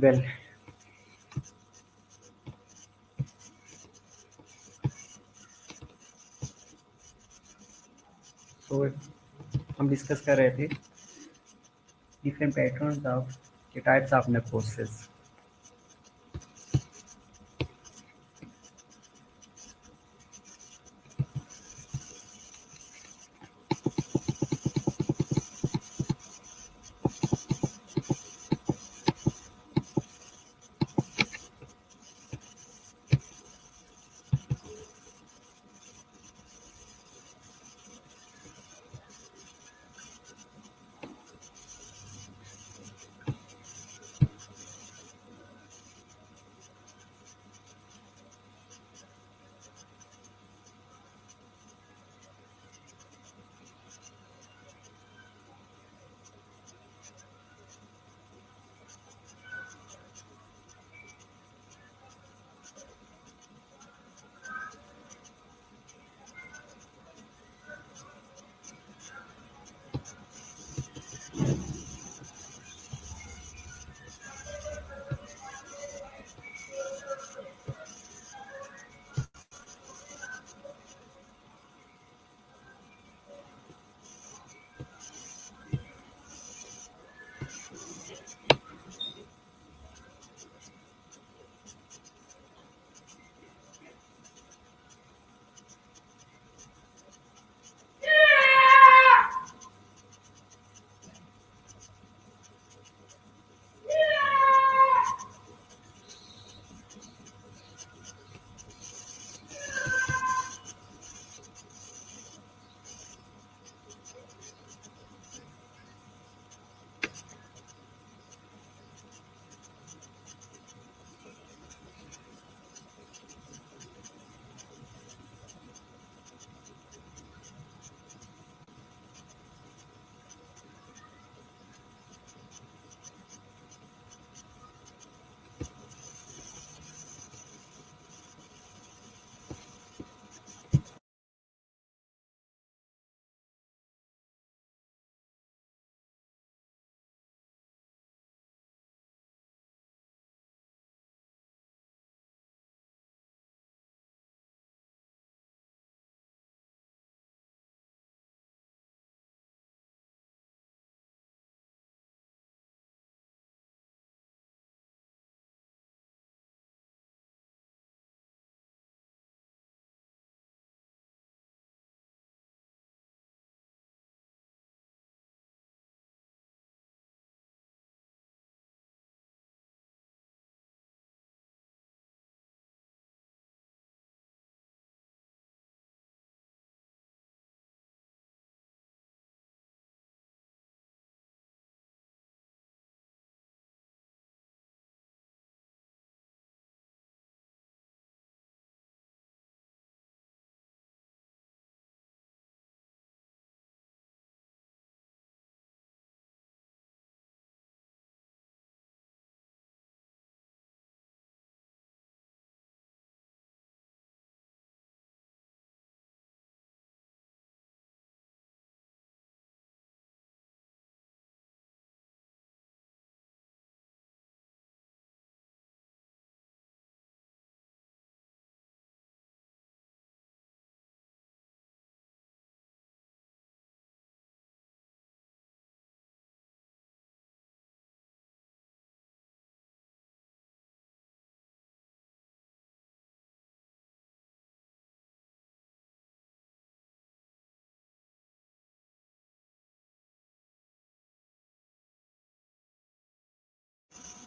Well, सो हम discuss कर रहे थे different patterns of the types of narcosis.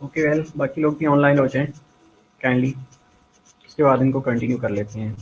Okay, well, बाकी लोग भी ऑनलाइन हो जाएं काइंडली, उसके बाद इनको कंटिन्यू कर लेते हैं।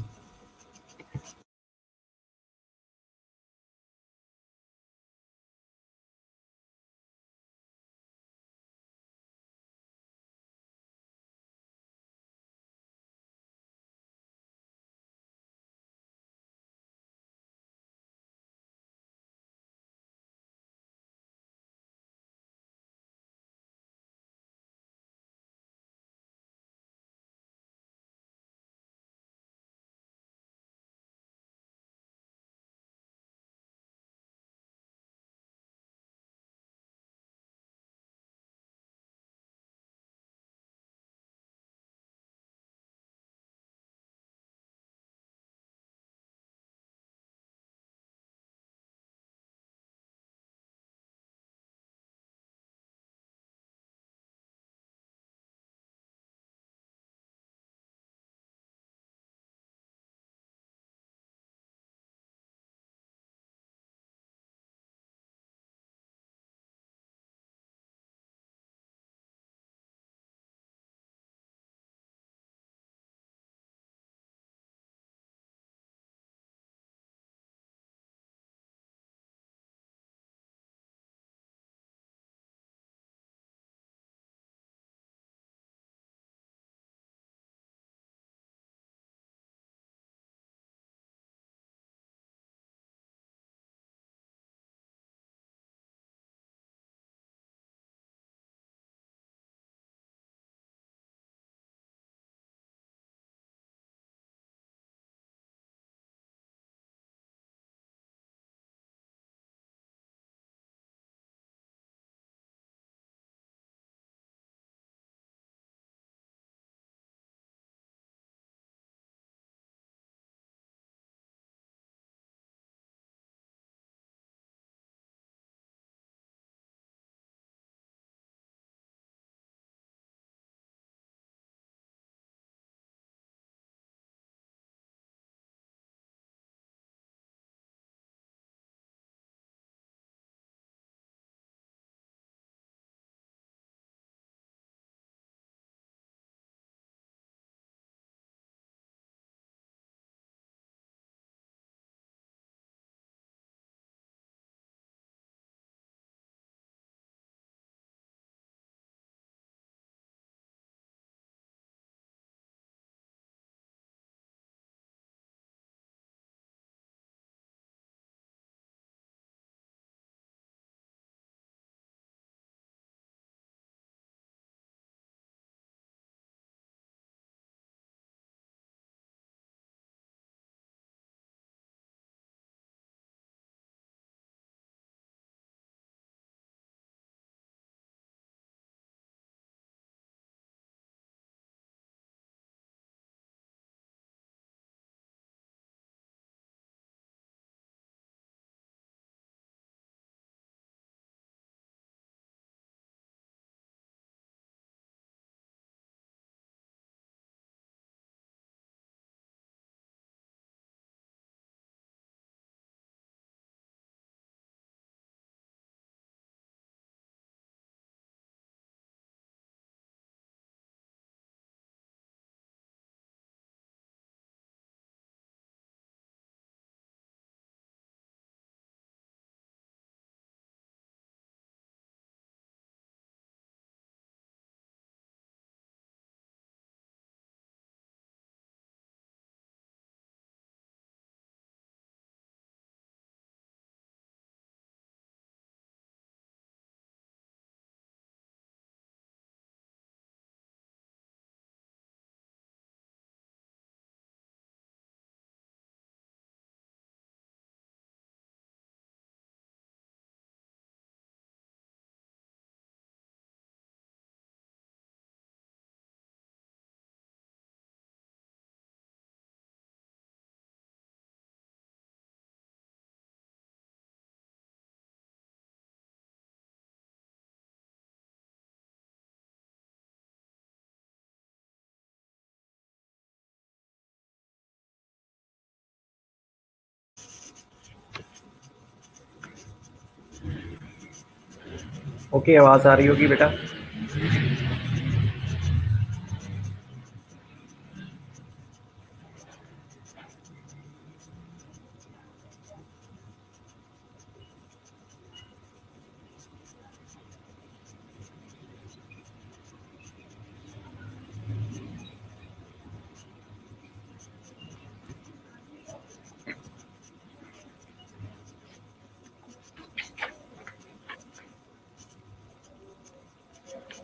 ओके, आवाज़ आ रही होगी बेटा।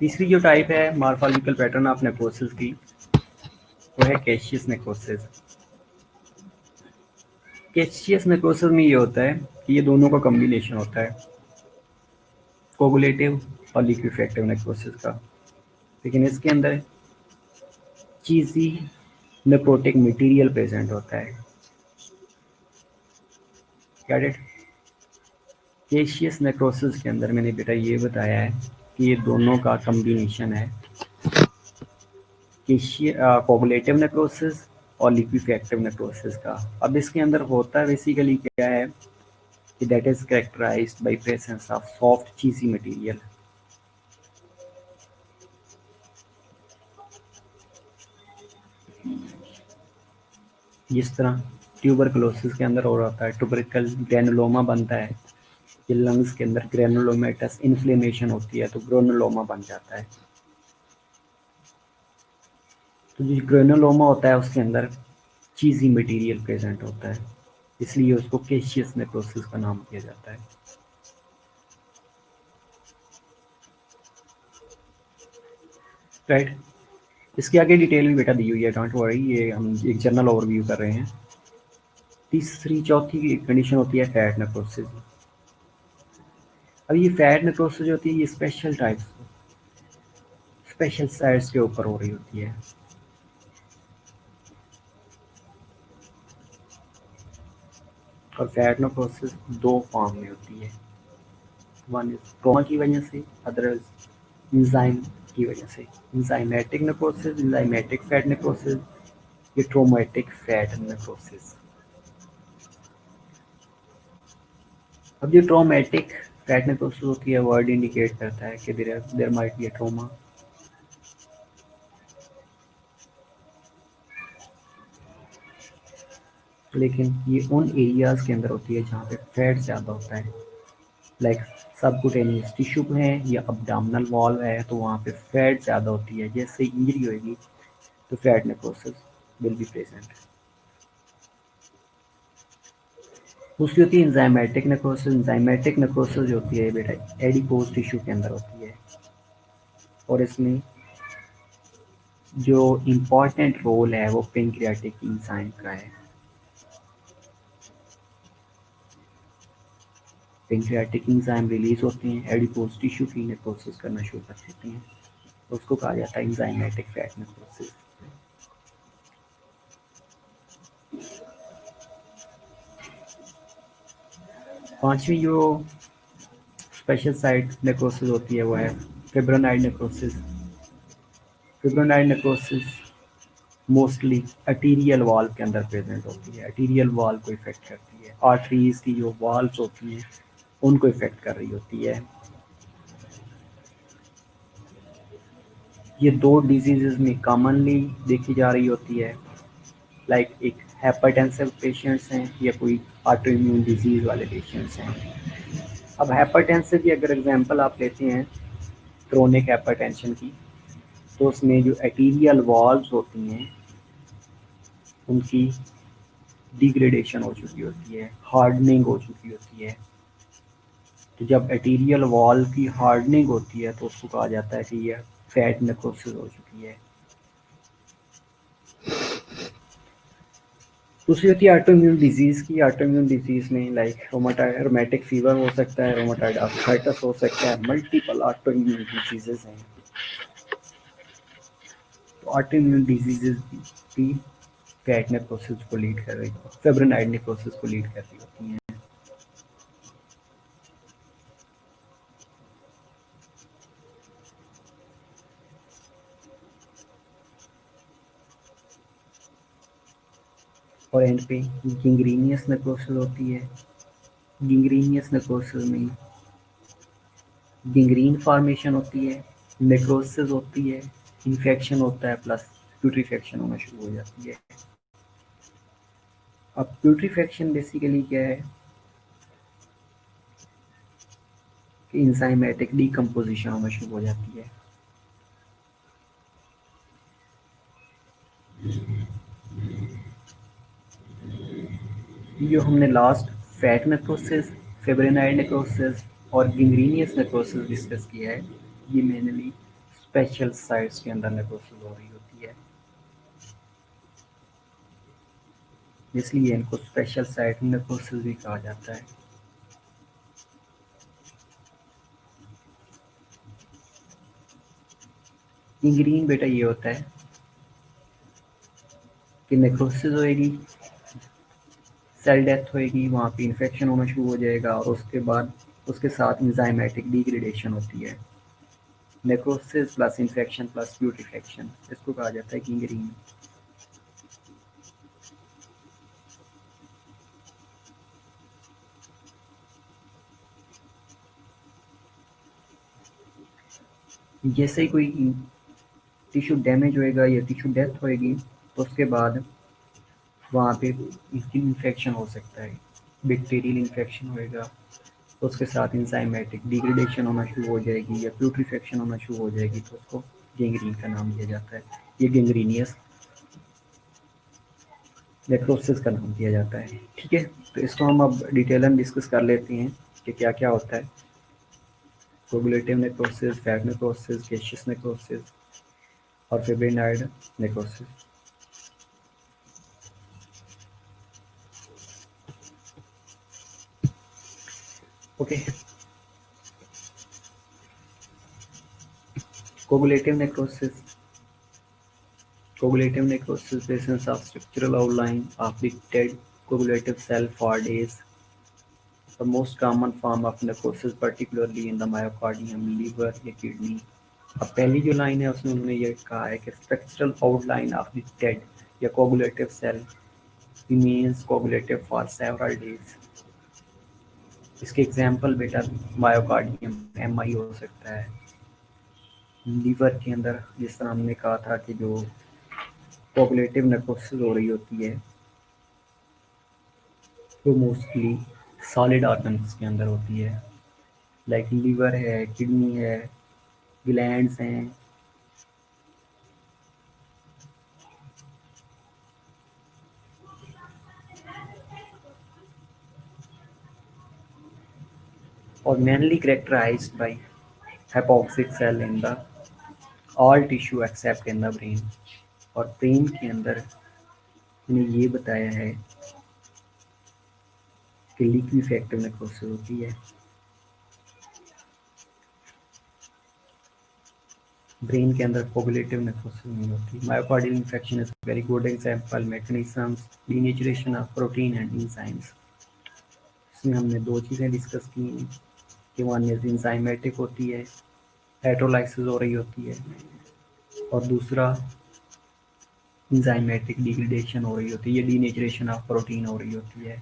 तीसरी जो टाइप है मॉर्फोलॉजिकल पैटर्न ऑफ नेक्रोसिस की, वो है कैशियस नेक्रोसिस। कैशियस नेक्रोसिस में ये होता है कि ये दोनों का कॉम्बिनेशन होता है, कोगुलेटिव और लिक्विफेक्टिव नेक्रोसिस का। लेकिन इसके अंदर चीज़ी नेक्रोटिक मटेरियल प्रेजेंट होता है। Got it? कैशियस नेक्रोसिस के अंदर मैंने बेटा ये बताया है कि ये दोनों का कॉम्बिनेशन है, कोगुलेटिव नेक्रोसिस और लिक्विफेक्टिव नेक्रोसिस का। अब इसके अंदर होता बेसिकली क्या है कि that is characterised by presence of soft cheesy material. जिस तरह ट्यूबरकुलोसिस के अंदर हो रहा है, ट्यूबरकल ग्रेनुलोमा बनता है, ये लंग्स के अंदर ग्रेनुलोमेटस इन्फ्लेमेशन होती है तो ग्रेनुलोमा बन जाता है। तो जो ग्रेनुलोमा होता है उसके अंदर चीज़ी मटेरियल प्रेजेंट होता है, इसलिए उसको कैशियस नेक्रोसिस का नाम दिया जाता है। राइट? इसके आगे डिटेल भी बेटा दी हुई है, डोंट वरी, ये हम एक जनरल ओवरव्यू कर रहे हैं। चौथी कंडीशन होती है फैट नेक्रोसिस। अब ये फैट नेक्रोसिस जो होती है ये स्पेशल टाइप्स, स्पेशल साइट्स के ऊपर हो रही होती है। और फैट नेक्रोसिस दो फॉर्म में होती है, वन इज ट्रॉमा की वजह से, अदर इज इंजाइम की वजह से। Enzymatic necrosis, enzymatic fat necrosis, ये ट्रोमेटिक फैट नेक्रोसिस। अब जो ट्रोमेटिक फैट नेक्रोसिस होती है, वर्ड इंडिकेट करता है कि there might be a trauma. लेकिन ये उन एरियाज के अंदर होती है जहाँ पे फैट ज़्यादा होता है, लाइक सबकुटेनियस टिश्यू है या अब्डोमिनल वॉल है, तो वहाँ पे फैट ज़्यादा होती है। जैसे इंजरी होगी तो fat necrosis will be present. दूसरी होती है इंजाइमेटिक नेक्रोसिस। इंजाइमेटिक नेक्रोसिस जो होती है बेटा एडिपोज टिश्यू के अंदर होती है, और इसमें जो इम्पोर्टेंट रोल है वो पेंक्रियाटिक इंजाइम का है। पेंक्रियाटिक इंजाइम रिलीज होते हैं, एडिपोज टिश्यू की नेक्रोसिस करना शुरू कर देते हैं, तो उसको कहा जाता है इंजाइमेटिक फैट नेक्रोसिस। पांचवी जो स्पेशल साइट नेक्रोसिस होती है वो है फिब्रोनाइड नेक्रोसिस। फिब्रोनाइड नेक्रोसिस मोस्टली आर्टीरियल वाल के अंदर प्रेजेंट होती है, आर्टीरियल वाल को इफेक्ट करती है, आर्टरीज की जो वाल्स होती हैं उनको इफेक्ट कर रही होती है। ये दो डिजीजेस में कॉमनली देखी जा रही होती है, लाइक एक हाइपरटेंसिव पेशेंट्स हैं या कोई ऑटो इम्यून डिजीज वाले पेशेंट्स हैं। अब हाइपरटेंसिव की अगर एग्जांपल आप लेते हैं क्रोनिक हाइपरटेंशन की, तो उसमें जो आर्टीरियल वॉल्स होती हैं उनकी डिग्रेडेशन हो चुकी होती है, हार्डनिंग हो चुकी होती है। तो जब आर्टीरियल वॉल की हार्डनिंग होती है तो उसको कहा जाता है कि यह फैट नेक्रोसिस हो चुकी है। दूसरी होती है ऑटोइम्यून डिजीज़ की। ऑटोइम्यून डिजीज़ में लाइक रोमेटिक फीवर हो सकता है, रोमेटॉइड आर्थराइटिस हो सकता है, मल्टीपल ऑटोइम्यून डिजीजेस हैं। तो ऑटोइम्यून डिजीजेस भी फैट नेक्रोसिस को लीड कर रही है, फिब्रोनाइड नेक्रोसिस को लीड कर रही होती हैं। और एंड पे गिंग्रीनियस नेक्रोसिस होती है। गिंग्रीनियस नेक्रोसिस में गैंग्रीन फॉर्मेशन होती है, नेक्रोसिस होती है, इन्फेक्शन होता है, प्लस प्यूट्रीफेक्शन होना शुरू हो जाती है। अब प्यूट्रीफेक्शन बेसिकली क्या है कि इंजाइमेटिक डीकम्पोजिशन होना शुरू हो जाती है। जो हमने लास्ट फैट नेक्रोसिस, फिब्रिनाइल नेक्रोसिस और गैंग्रीनियस नेक्रोसिस डिस्कस किया है, ये मेनली स्पेशल साइट्स के अंदर नेक्रोसिस हो रही होती है, इसलिए इनको स्पेशल साइट नेक्रोसिस भी कहा जाता है। गैंग्रीन बेटा ये होता है कि नेक्रोसिस होएगी, सेल डेथ होएगी, वहाँ पे इन्फेक्शन होना शुरू हो जाएगा और उसके बाद उसके साथ इंजाइमेटिक डिग्रेडेशन होती है। नेक्रोसिस प्लस इन्फेक्शन प्लस प्यूट्रीफेक्शन, इसको कहा जाता है गैंग्रीन। जैसे ही कोई टिश्यू डैमेज होएगा या टिश्यू डेथ होएगी तो उसके बाद वहाँ पे इन्फेक्शन हो सकता है, बैक्टीरियल इन्फेक्शन होएगा, तो उसके साथ इंजाइमेटिक डिग्रेडेशन होना शुरू हो जाएगी या प्यूट्रीफेक्शन होना शुरू हो जाएगी, तो उसको गैंग्रीन का नाम दिया जाता है। ये गैंग्रीनियस नेक्रोसिस का नाम दिया जाता है। ठीक है, तो इसको हम अब डिटेल में डिस्कस कर लेते हैं कि क्या क्या होता है। Coagulative necrosis, fat necrosis, gaseous necrosis और fibrinoid necrosis. Okay, coagulative necrosis. Coagulative necrosis, presence of structural outline of the dead coagulative cell for days. The most common form of necrosis, particularly in the myocardium, liver या kidney. अब पहली जो line है उसमें उन्होंने ये कहा है कि structural outline of the dead या coagulative cell remains coagulative for several days. इसके एग्जाम्पल बेटा मायोकार्डियम MI हो सकता है, लीवर के अंदर जिस तरह हमने कहा था कि जो कोगुलेटिव नेक्रोसिस हो रही होती है वो मोस्टली सॉलिड ऑर्गन्स के अंदर होती है, लाइक लीवर है, किडनी है, ग्लैंड्स हैं। और mainly characterised by hypoxic cell in the all tissue except in the brain. और ब्रेन के अंदर ने ये बताया है कि लिक्विफेक्टिव नेक्रोसिस होती है। ब्रेन के अंदर कोगुलेटिव नेक्रोसिस नहीं होती। Myocardial infection is very good example, mechanisms, denaturation of protein and enzymes. इसमें हमने दो चीज़ें डिस्कस की हैं कि वन इज एंजाइमेटिक होती है, हाइड्रोलाइसिस हो रही होती है, और दूसरा एंजाइमेटिक डिग्रेडेशन हो रही होती है, ये डीनेचरेशन ऑफ प्रोटीन हो रही होती है।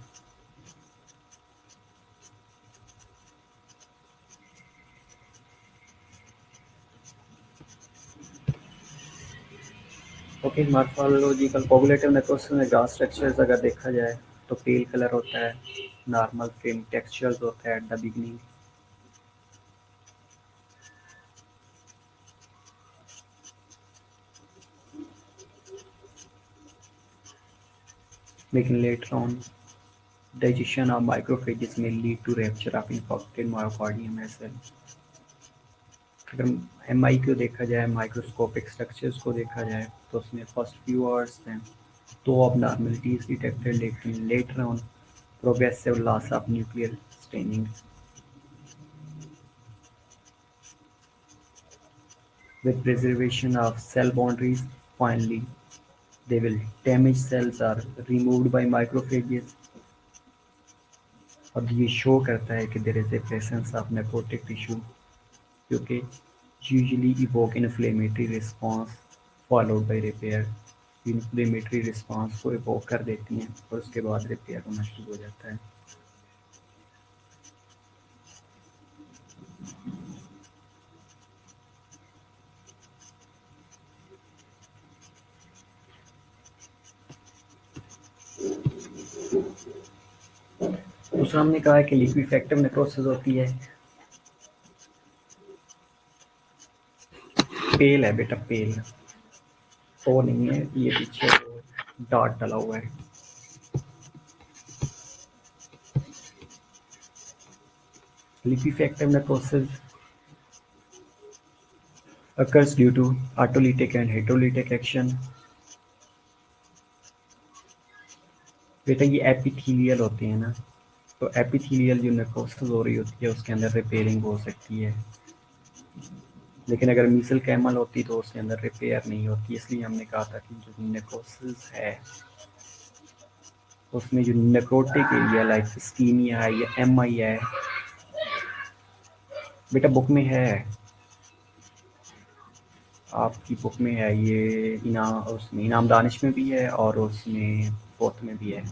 ओके, मॉर्फोलॉजिकल कोगुलेटिव नेक्रोसिस में ग्रास स्ट्रक्चर्स अगर देखा जाए तो पेल कलर होता है, नॉर्मल फिल्म टेक्सचर्स होता है एट द बिगनिंग, लेकिन later on digestion of macrophages may lead to rupture of infected myocardium as well. अगर MI को देखा जाए, माइक्रोस्कोपिक स्ट्रक्चर्स को देखा जाए तो उसमें फर्स्ट फ्यू आवर्स हैं तो abnormalities detected, लेकिन later on progressive loss of nuclear staining. With preservation of cell boundaries, finally they will damaged cells are removed by macrophages. और ये शो करता है कि there is a presence of necrotic tissue क्योंकि usually evoke inflammatory response followed by repair. Inflammatory response को evoke कर देती हैं और उसके बाद रिपेयर होना शुरू हो जाता है। दूसरा हमने कहा है कि लिक्विफैक्टिव नेक्रोसिस होती है, पेल है बेटा, पेल तो नहीं है, ये पीछे डॉट डाला हुआ है। Liquefactive necrosis occurs due to autolytic and heterolytic action। बेटा ये एपिथेलियल होते हैं ना, तो एपिथेलियल जो नेक्रोसिस हो रही होती है उसके अंदर रिपेयरिंग हो सकती है, लेकिन अगर मीसल कैमल होती तो उसके अंदर रिपेयर नहीं होती। इसलिए हमने कहा था कि जो नेक्रोसिस है उसमें जो नेक्रोटिक एरिया लाइक इस्कीमिया है या एमआई है, बेटा बुक में है, आपकी बुक में है ये, उसमें इनाम दानिश में भी है और उसमें फोर्थ में भी है।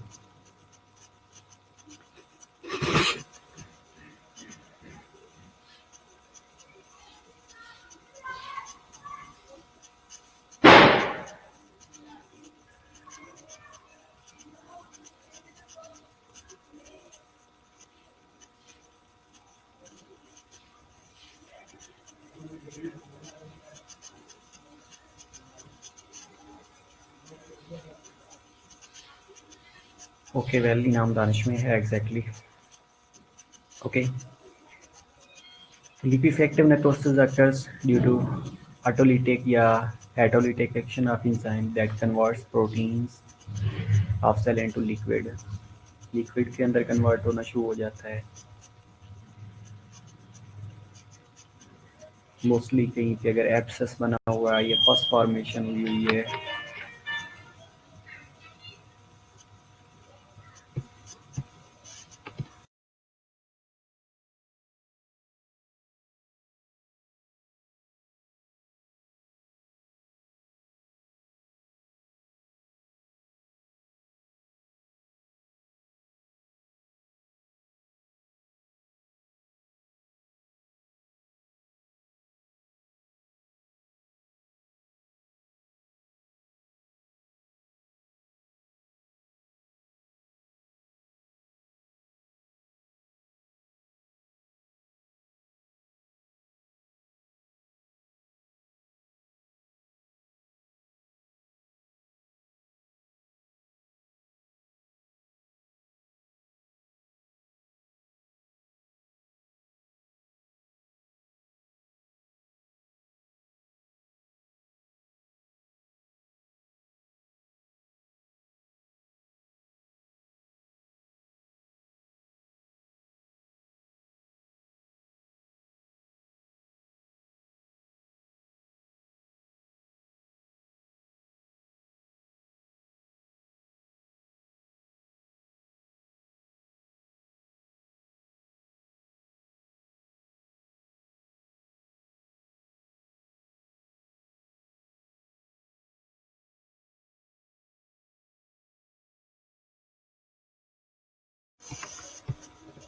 ओके वेल, इनाम दानिश में है exactly. Okay, liquefactive necrosis occurs due to autolytic या heterolytic action of enzyme that converts proteins of cell into liquid। Liquid के अंदर कन्वर्ट होना शुरू हो जाता है, मोस्टली कहीं पे अगर एब्सेस बना हुआ है या फर्स्ट फॉर्मेशन हुई हुई है।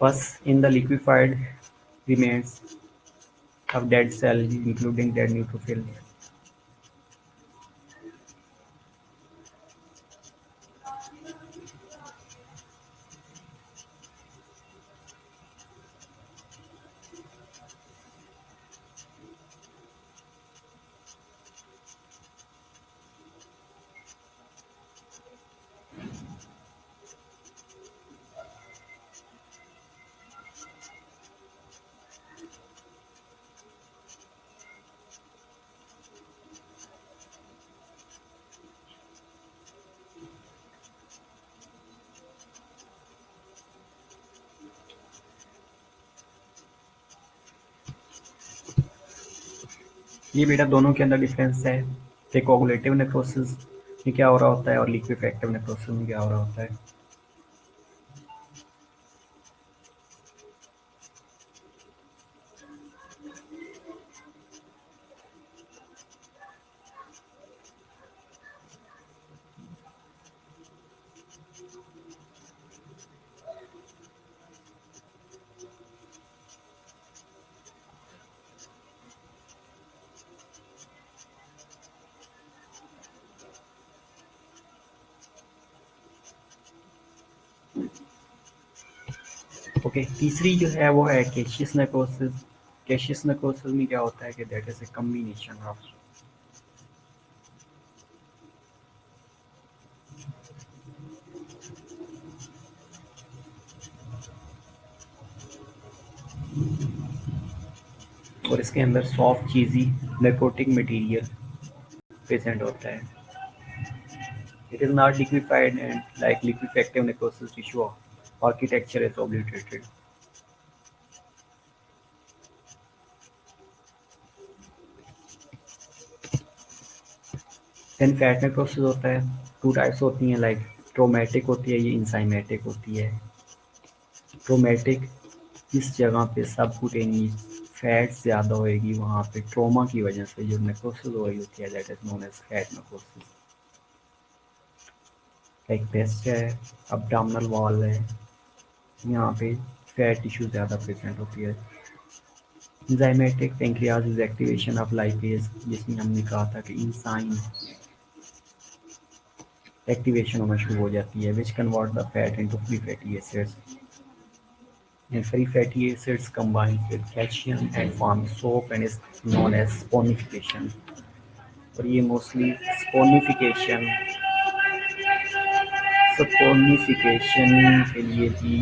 Pus in the liquefied remains of dead cells, including dead neutrophils। ये बेटा दोनों के अंदर डिफरेंस है कि कोगुलेटिव नेक्रोसिस में क्या हो रहा होता है और लिक्विफैक्टिव नेक्रोसिस में क्या हो रहा होता है। ओके, तीसरी जो है वो है केशियस नेक्रोसिस। केशियस नेक्रोसिस में क्या होता है कि that is a combination of और इसके अंदर soft cheesy necrotic material present होता है। It is not liquefied and like liquefactive necrosis tissue architecture is obliterated. Then fat necrosis होता है। टू टाइप्स होती हैं, लाइक ट्रोमेटिक होती है, ये इंजाइमेटिक होती है। ट्रोमेटिक जिस जगह पे सबकुटेनियस फैट ज़्यादा होएगी वहाँ पे ट्रोमा की वजह से जो नेक्रोसिस हो रही होती है that is known as fat necrosis. Like breast है, अब्डोमिनल वॉल है, यहाँ पे फैट टिश्यू ज़्यादा प्रेजेंट होती है। Enzymatic pancreas activation of lipase, जिसमें हमने कहा था कि इंजाइम एक्टिवेशन होना शुरू हो जाती है which convert the fat into free fatty acids and free fatty acids combined with calcium and form soap and is known as sponification। और ये मोस्टली स्पोनिफिकेशन स्पोनिफिकेशन के लिए भी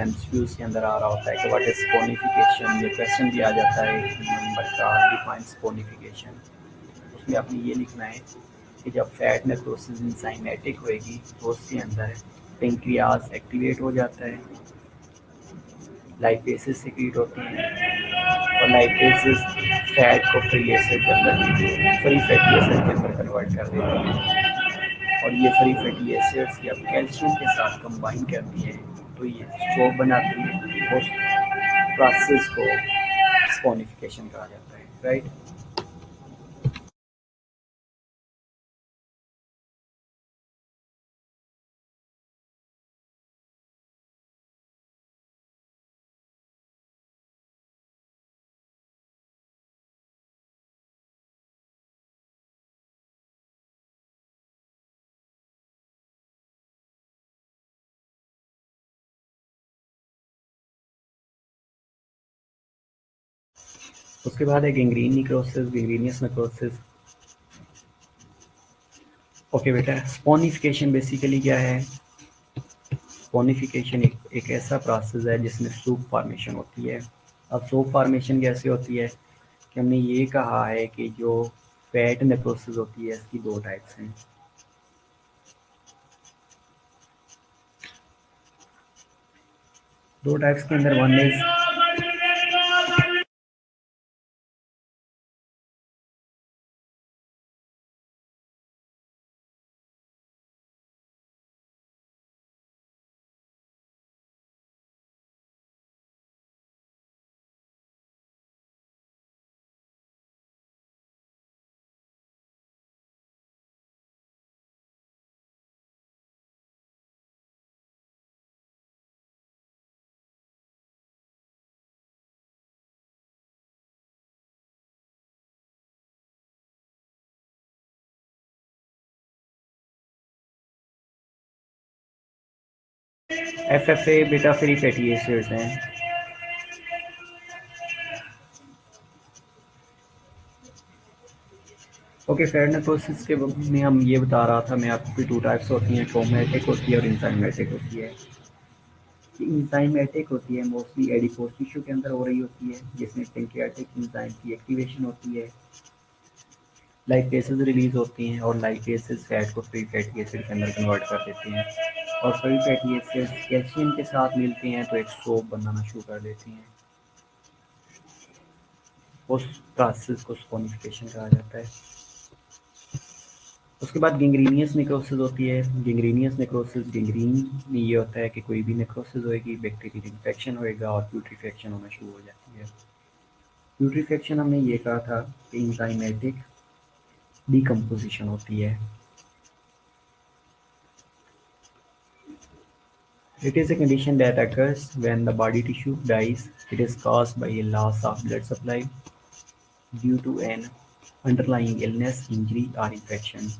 एमसीक्यूज के अंदर आ रहा होता है कि व्हाट इज स्पोनिफिकेशन। ये क्वेश्चन भी आ जाता है एक नंबर का, डिफाइन स्पोनिफिकेशन। उसमें आपने ये लिखना है कि जब फैट नेक्रोसिस इंजाइमेटिक होएगी तो उसके अंदर पेंक्रियाज एक्टिवेट हो जाता है, लाइपेसेस सिक्रीट होती हैं और लाइपेसेस फैट को फ्री एसिड के अंदर फ्री फैटी एसिड के अंदर कन्वर्ट कर देती हैं। और ये फ्री फैटी एसिड्स जब कैल्शियम के साथ कंबाइन करती हैं तो ये स्ट्रोक बनाती है। उस प्रोसेस को स्पोनिफिकेशन कहा जाता है, राइट। उसके बाद है gangrene necrosis, gangrenous necrosis. Okay बेटा, स्पोनिफिकेशन बेसिकली क्या है? स्पोनिफिकेशन एक ऐसा प्रोसेस है जिसमें सूप फॉर्मेशन होती है। अब सूप फॉर्मेशन कैसे होती है कि हमने ये कहा है कि जो फैट नेक्रोसिस होती है इसकी दो टाइप्स हैं। दो टाइप्स के अंदर one is FFA beta free fatty acids हैं। ओके, फैट नेक्रोसिस के में हम ये बता रहा था मैं आपको कि टू टाइप्स होती हैं, ट्रोमेटिक होती है और इंजाइमेटिक होती है। इंजाइमेटिक होती है मोस्टली एडिपोज टिश्यू के अंदर हो रही होती है जिसमें पेंक्रियाटिक इंजाइम की एक्टिवेशन होती है, लाइपेसेस रिलीज होती हैं और लाइपेसेस फैट को फ्री फैटी एसिड के अंदर कन्वर्ट कर देती हैं और फ्री फैटी एसिड कैल्शियम के साथ मिलती हैं तो एक सोप बनाना शुरू कर देती हैं। उस प्रोसेस को स्पोनिफिकेशन कहा जाता है। उसके बाद गैंग्रीनियस नेक्रोसिस होती है। गैंग्रीनियस नेक्रोसिस, गैंग्रीन में ये होता है कि कोई भी नेक्रोसिस होएगी, बैक्टीरियल इन्फेक्शन होएगा और प्यूट्रीफेक्शन होना शुरू हो जाती है। प्यूट्रीफेक्शन हमने ये कहा था कि इंजाइमेटिक डिकम्पोजिशन होती है। It is a condition that occurs when the body tissue dies. It is caused by a loss of blood supply due to an underlying illness, injury or infection.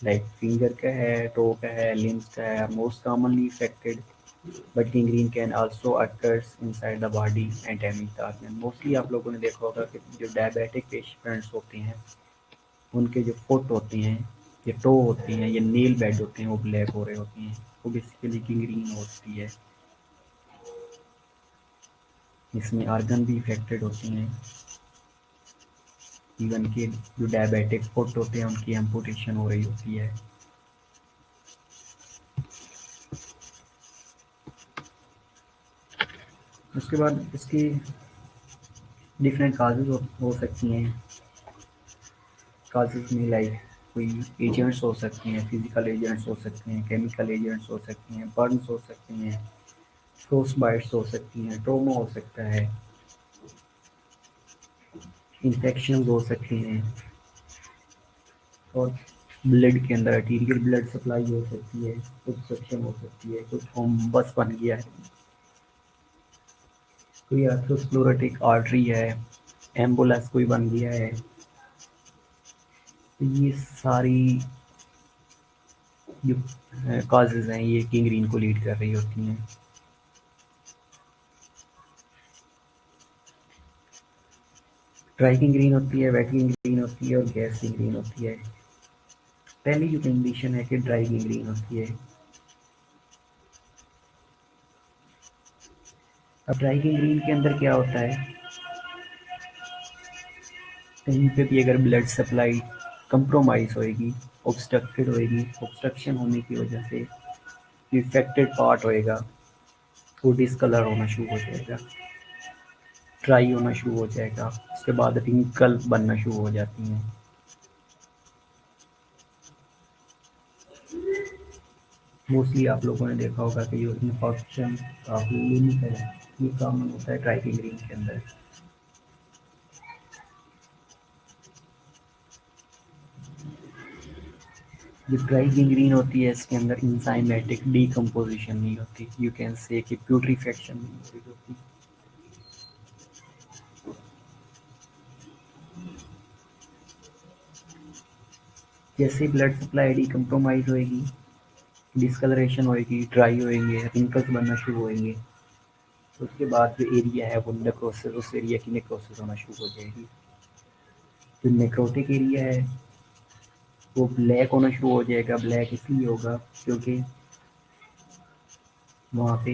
Like finger का है, toe का है, limbs का है, most commonly affected but gangrene can also occurs inside the body and damage the organ. Mostly आप लोगों ने देखा होगा कि जो डायबिटिक पेशेंट्स होते हैं उनके जो फुट होते हैं या टो होती हैं या नील बेड होते हैं वो ब्लैक हो रहे होते हैं, वो बेसिकली gangrene होती है। इसमें ऑर्गन भी इफेक्टेड होते हैं, इवन के जो डायबिटिक फुट होते हैं उनकी एम्पुटेशन हो रही होती है। उसके बाद इसकी डिफरेंट काजेज हो सकती हैं। काजेज में लाइक कोई एजेंट्स हो सकते हैं, फिजिकल एजेंट्स हो सकते हैं, केमिकल एजेंट्स हो सकते हैं, बर्न्स हो सकते हैं, फ्रोस्ट बाइट्स हो सकती हैं, ट्रोमा हो सकता है, इन्फेक्शन हो सकते हैं, और ब्लड के अंदर आर्टीरियल ब्लड सप्लाई हो सकती है, ऑब्स्ट्रक्शन हो सकती है, कुछ थ्रोम्बस बन गया है, कोई एथरोस्क्लेरोटिक आर्टरी है, एम्बुलेंस कोई बन गया है। तो ये सारी जो काजेज हैं ये gangrene को लीड कर रही होती हैं। ड्राई gangrene होती है, वेट gangrene होती है और गैस gangrene होती है। पहली जो कंडीशन है कि ड्राई gangrene होती है। अब ड्राई gangrene के अंदर क्या होता है, कहीं पे भी अगर ब्लड सप्लाई कंप्रोमाइज होएगी, ऑब्स्ट्रक्टेड होएगी, ऑब्स्ट्रक्शन होने की वजह से जो इफेक्टेड पार्ट होएगा वो डिसकलर होना शुरू हो जाएगा, ड्राई होना शुरू हो जाएगा, उसके बाद रिंकल बनना शुरू हो जाती हैं। मोस्टली आप लोगों ने देखा होगा कि जो इन्फेक्शन काफ़ी लिमिट है, ये कॉमन होता है ड्राई gangrene के अंदर। जो ड्राई gangrene होती है इसके अंदर इंजाइमेटिक डीकम्पोजिशन नहीं होती, यू कैन से कि प्यूट्रीफेक्शन नहीं हो रही होती। जैसे ब्लड सप्लाई डीकम्प्रोमाइज होएगी, डिस्कलरेशन होएगी, ड्राई होएंगे, रिंकल्स बनना शुरू होएंगे, तो उसके बाद जो एरिया है वो नेक्रोसिस, उस एरिया की नेक्रोसिस होना शुरू हो जाएगी। जो नेक्रोटिक एरिया है वो ब्लैक होना शुरू हो जाएगा। ब्लैक इसलिए होगा क्योंकि वहाँ पे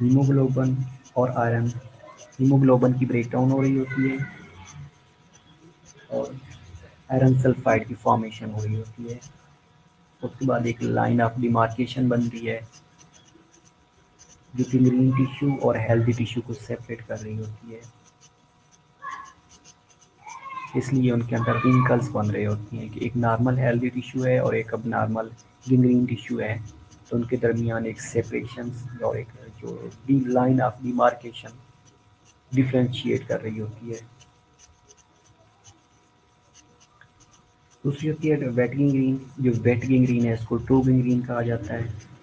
हीमोग्लोबिन और आयरन, हीमोग्लोबिन की ब्रेकडाउन हो रही होती है और आयरन सल्फाइड की फॉर्मेशन हो रही होती है। उसके बाद एक लाइन ऑफ डिमार्केशन बनती है जो कि ग्रीन टिश्यू और हेल्दी टिश्यू को सेपरेट कर रही होती है, इसलिए उनके अंदर रिंकल्स बन रही होती हैं कि एक नॉर्मल हेल्दी टिश्यू है और एक अब नॉर्मल ग्रीन टिश्यू है, तो उनके दरमियान एक सेपरेशन और एक जो लाइन ऑफ डिमार्केशन डिफ्रेंशिएट कर रही होती है। दूसरी होती है वेट गैंग्रीन। जो वेट गैंग्रीन है इसको ट्रू गैंग्रीन कहा जाता है।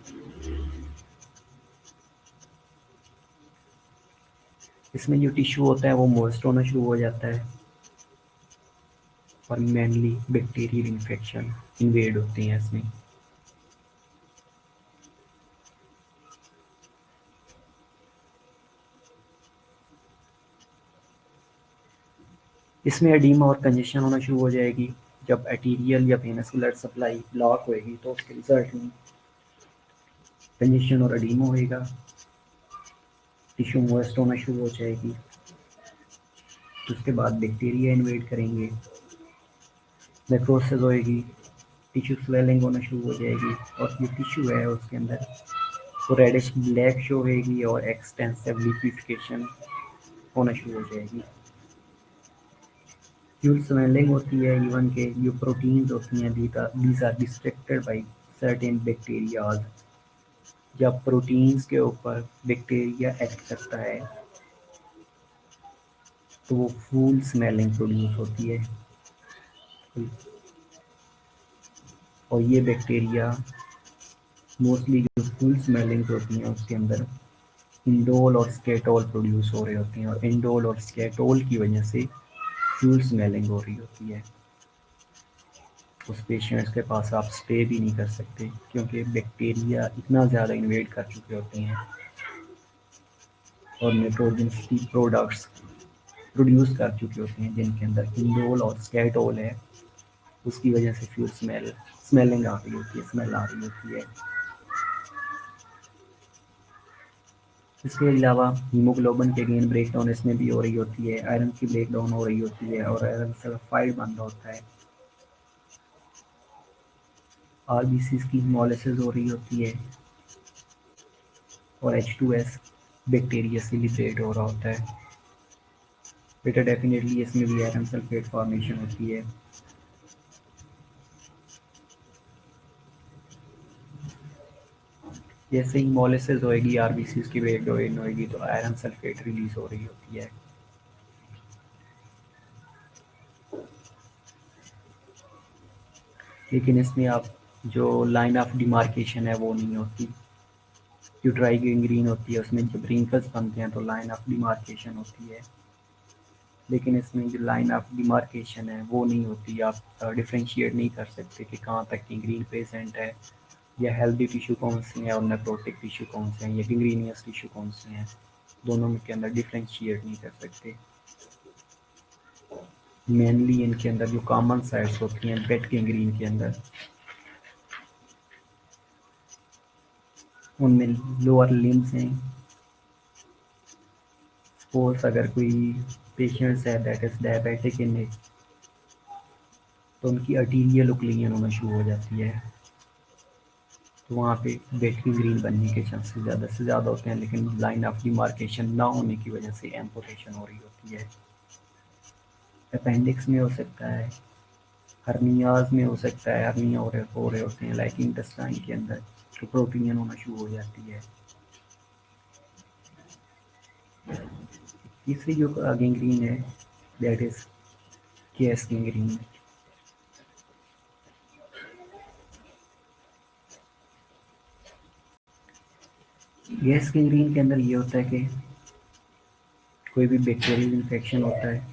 इसमें जो टिश्यू होता है वो मोइस्ट होना शुरू हो जाता है और मेनली बैक्टीरियल इन्फेक्शन इन्वेड होती हैं इसमें। इसमें एडीमा और कंजेशन होना शुरू हो जाएगी। जब आर्टीरियल या वेनस ब्लड सप्लाई ब्लॉक होएगी तो उसके रिजल्ट में कंजेशन और एडीमा होएगा, टिश्यू मोइस्ट होना शुरू हो जाएगी, उसके बाद बैक्टीरिया इन्वेड करेंगे, नेक्रोसिस होएगी, टिश्यू स्वेलिंग होना शुरू हो जाएगी और जो टिश्यू है उसके अंदर वो रेडिश ब्लैक शो होएगी और एक्सटेंसिव लिक्विफिकेशन होना शुरू हो जाएगी। फ्यूल स्वेलिंग होती है, इवन के जो प्रोटीन्स होती हैं these are distracted by certain bacterias. जब प्रोटीन्स के ऊपर बैक्टीरिया एक्ट करता है तो वो फूल स्मेलिंग प्रोड्यूस होती है और ये बैक्टीरिया मोस्टली जो फूल स्मेलिंग होती हैं उसके अंदर इंडोल और स्केटोल प्रोड्यूस हो रहे होते हैं और इंडोल और स्केटोल की वजह से फ्यूल स्मेलिंग हो रही होती है। उस पेशेंट्स के पास आप स्टे भी नहीं कर सकते, क्योंकि बैक्टीरिया इतना ज़्यादा इन्वेड कर चुके होते हैं और नाइट्रोजन की प्रोडक्ट्स प्रोड्यूस कर चुके होते हैं जिनके अंदर इंडोल और स्केटोल है। उसकी वजह से फिर स्मेलिंग आ रही होती है, स्मेल आ रही होती है। इसके अलावा हीमोग्लोबिन के गेन ब्रेक डाउन इसमें भी हो रही होती है, आयरन की ब्रेक डाउन हो रही होती है और आयरन सल्फाइड बंद होता है। आरबीसी की हिमोलिसिस हो रही होती है और H2S बैक्टीरिया से लिबरेट हो रहा होता है। बेटा डेफिनेटली इसमें भी आयरन सल्फेट फॉर्मेशन होती है। जैसे ही हिमोलिसिस होएगी, आरबीसी की ब्रेक डाउन होएगी तो आयरन सल्फेट रिलीज हो रही होती है। लेकिन इसमें आप जो लाइन ऑफ डिमार्केशन है वो नहीं होती। जो ड्राई गैंग्रीन होती है उसमें जब रिंकल्स बनते हैं तो लाइन ऑफ डिमार्केशन होती है, लेकिन इसमें जो लाइन ऑफ डिमार्केशन है वो नहीं होती। आप डिफ्रेंशिएट नहीं कर सकते कि कहाँ तक गैंग्रीन प्रेजेंट है, या हेल्दी टिश्यू कौन से हैं और नेक्रोटिक टिश्यू कौन से हैं, या गैंग्रीनियस टिश्यू कौन से हैं। दोनों के अंदर डिफ्रेंशिएट नहीं कर सकते। मेनली इनके अंदर जो कॉमन साइट्स होती हैं वेट गैंग्रीन के अंदर, उनमें लोअर लिम्स हैं। सपोज अगर कोई पेशेंट्स है that is diabetic in it, तो उनकी अर्टीरियल ओक्लूजन होना शुरू हो जाती है, तो वहाँ पे वेट गैंग्रीन बनने के चांसेस ज़्यादा से ज़्यादा होते हैं। लेकिन लाइन ऑफ डिमार्केशन ना होने की वजह से एम्पुटेशन हो रही होती है। अपेंडिक्स में हो सकता है, हर्नियाज में हो सकता है, हर्निया हो रहे होते हैं लाइक इंटेस्टाइन के अंदर, तो प्रोटीन होना शुरू हो जाती है। तीसरी जो गैंग्रीन है that is gas gangrene. Gas gangrene के अंदर ये होता है कि कोई भी बैक्टीरियल इन्फेक्शन होता है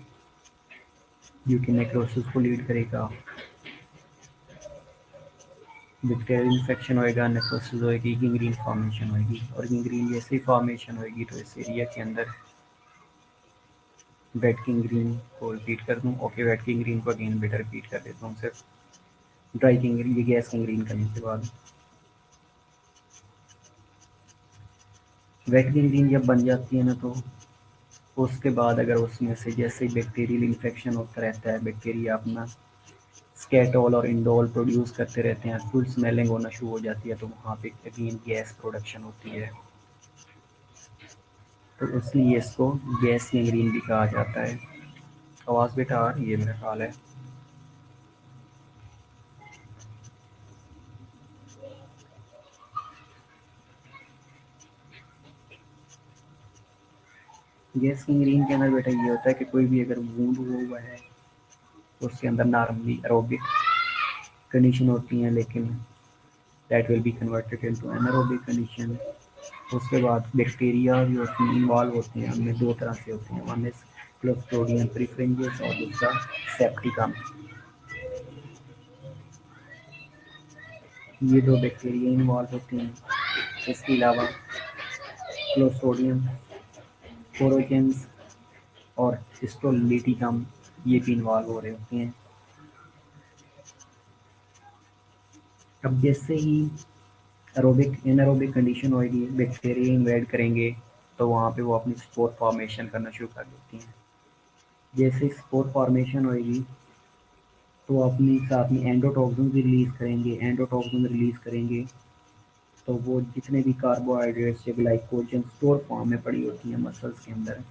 जो कि नेक्रोसिस को लीड करेगा। बैक्टीरियल इन्फेक्शन होएगा, नेक्रोसिस होएगी, गैंग्रीन फॉर्मेशन होएगी, और गैंग्रीन जैसे ही फॉर्मेशन होएगी तो इस एरिया के अंदर वेट गैंग्रीन को रिपीट कर दूँ। ओके, वेट गैंग्रीन को अगेन बेटर रिपीट कर देता हूँ सिर्फ ड्राई गैंग्रीन, ये गैस गैंग्रीन करने के बाद। वेट गैंग्रीन जब बन जाती है ना, तो उसके बाद अगर उसमें से जैसे बैक्टीरियल इन्फेक्शन होता रहता है, बैक्टीरिया अपना स्केटोल और इंडोल प्रोड्यूस करते रहते हैं, फुल स्मेलिंग होना शुरू हो जाती है, तो वहाँ पे अगेन गैस प्रोडक्शन होती है। तो इसलिए इसको गैस गैंग्रीन भी कहा जाता है। आवाज़ बेटा आ रही है मेरा ख्याल है। गैस गैंग्रीन के अंदर बेटा ये होता है कि कोई भी अगर वूंड हुआ है तो उसके अंदर नॉर्मली एरोबिक कंडीशन होती हैं, लेकिन that will be converted into anaerobic condition. उसके बाद बैक्टीरिया जो उसमें इन्वॉल्व होते हैं उनमें दो तरह से होते हैं, वन इज क्लोस्ट्रिडियम प्रीफरेंजियस और दूसरा सेप्टिकम। ये दो बैक्टीरिया इन्वॉल्व होते हैं। इसके अलावा क्लोस्ट्रिडियम, पोरोजेंस और हिस्टोलिटिकम ये भी इन्वॉल्व हो रहे होते हैं। अब जैसे ही एरोबिक एनारोबिक कंडीशन होएगी, बैक्टीरिया इन्वेड करेंगे तो वहाँ पे वो अपनी स्पोर फॉर्मेशन करना शुरू कर देती हैं। जैसे स्पोर फॉर्मेशन होएगी तो अपने साथ में एंडोटॉक्सिन भी रिलीज करेंगे। एंडोटॉक्सिन रिलीज करेंगे तो वो जितने भी कार्बोहाइड्रेट्स या ग्लाइकोजन स्टोर फॉर्म में पड़ी होती हैं मसल्स के अंदर,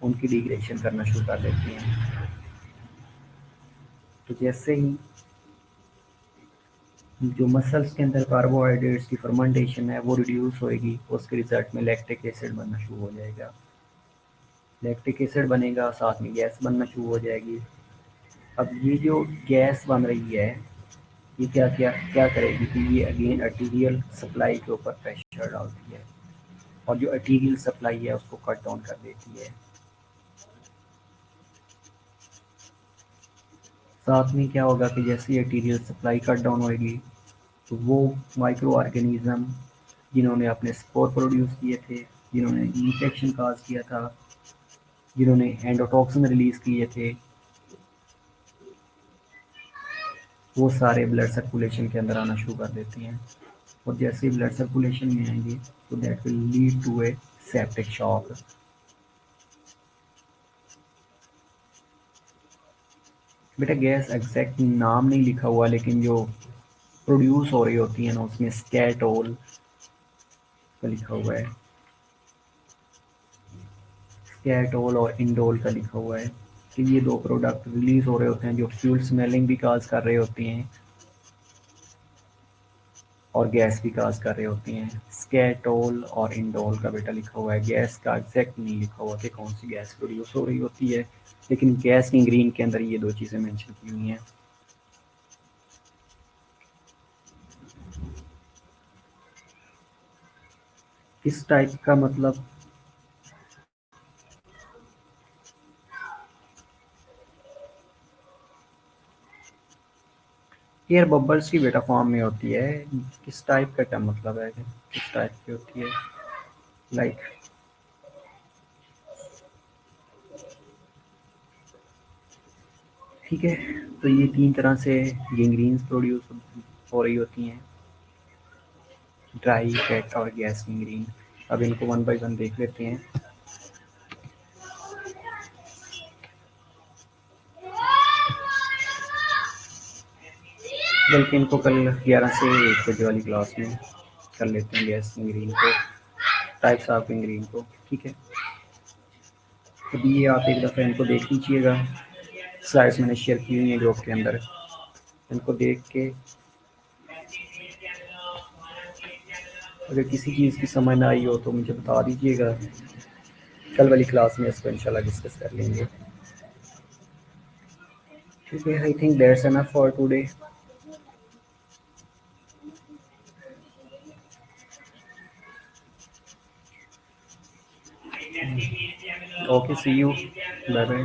उनकी डिग्रेडेशन करना शुरू कर देती हैं। तो जैसे ही जो मसल्स के अंदर कार्बोहाइड्रेट्स की फर्मेंटेशन है वो रिड्यूस होएगी, उसके रिजल्ट में लैक्टिक एसिड बनना शुरू हो जाएगा। लैक्टिक एसिड बनेगा, साथ में गैस बनना शुरू हो जाएगी। अब ये जो गैस बन रही है ये क्या क्या क्या करेगी कि ये अगेन आर्टीरियल सप्लाई के ऊपर प्रेशर डालती है, और जो आर्टीरियल सप्लाई है उसको कट डाउन कर देती है। साथ में क्या होगा कि जैसे ही आर्टीरियल सप्लाई कट डाउन होएगी तो वो माइक्रो ऑर्गेनिज्म जिन्होंने अपने स्पोर प्रोड्यूस किए थे, जिन्होंने इन्फेक्शन काज किया था, जिन्होंने एंडोटॉक्सिन रिलीज किए थे, वो सारे ब्लड सर्कुलेशन के अंदर आना शुरू कर देते हैं। और जैसे ही ब्लड सर्कुलेशन में आएंगे तो that will lead to a septic shock. बेटा गैस एग्जैक्ट नाम नहीं लिखा हुआ, लेकिन जो प्रोड्यूस हो रही होती है ना उसमें स्कैटोल का लिखा हुआ है, स्कैटोल और इंडोल का लिखा हुआ है कि ये दो प्रोडक्ट रिलीज हो रहे होते हैं जो फ्यूल स्मेलिंग भी काज कर रहे होते हैं और गैस भी काज कर रहे होती हैं। स्कैटोल और इंडोल का बेटा लिखा हुआ है, गैस का एग्जैक्ट नहीं लिखा हुआ कि कौन सी गैस प्रोड्यूस हो रही होती है, लेकिन गैस की ग्रीन के अंदर ये दो चीज़ें मेंशन की हुई हैं। किस टाइप का मतलब? एयर बबल्स की बेटा फॉर्म में होती है। किस टाइप का क्या मतलब है, किस टाइप की होती है? लाइक ठीक है, तो ये तीन तरह से गैंग्रीन्स प्रोड्यूस हो रही होती हैं, ड्राई, वेट और गैस गैंग्रीन। अब इनको वन बाय वन देख लेते हैं। बल्कि इनको कल 11 से 1 बजे वाली क्लास में कर लेते हैं, गैस गैंग्रीन को, टाइप्स ऑफ गैंग्रीन को। ठीक है, अभी ये आप एक दफ़ा इनको देख लीजिएगा, स्लाइड्स मैंने शेयर की हुई हैं ग्रुप के अंदर, इनको देख के अगर किसी चीज़ की समझ ना आई हो तो मुझे बता दीजिएगा, कल वाली क्लास में इसको इंशाल्लाह डिस्कस कर लेंगे। ठीक है, I think that's enough for today. Okay, see you, bye bye.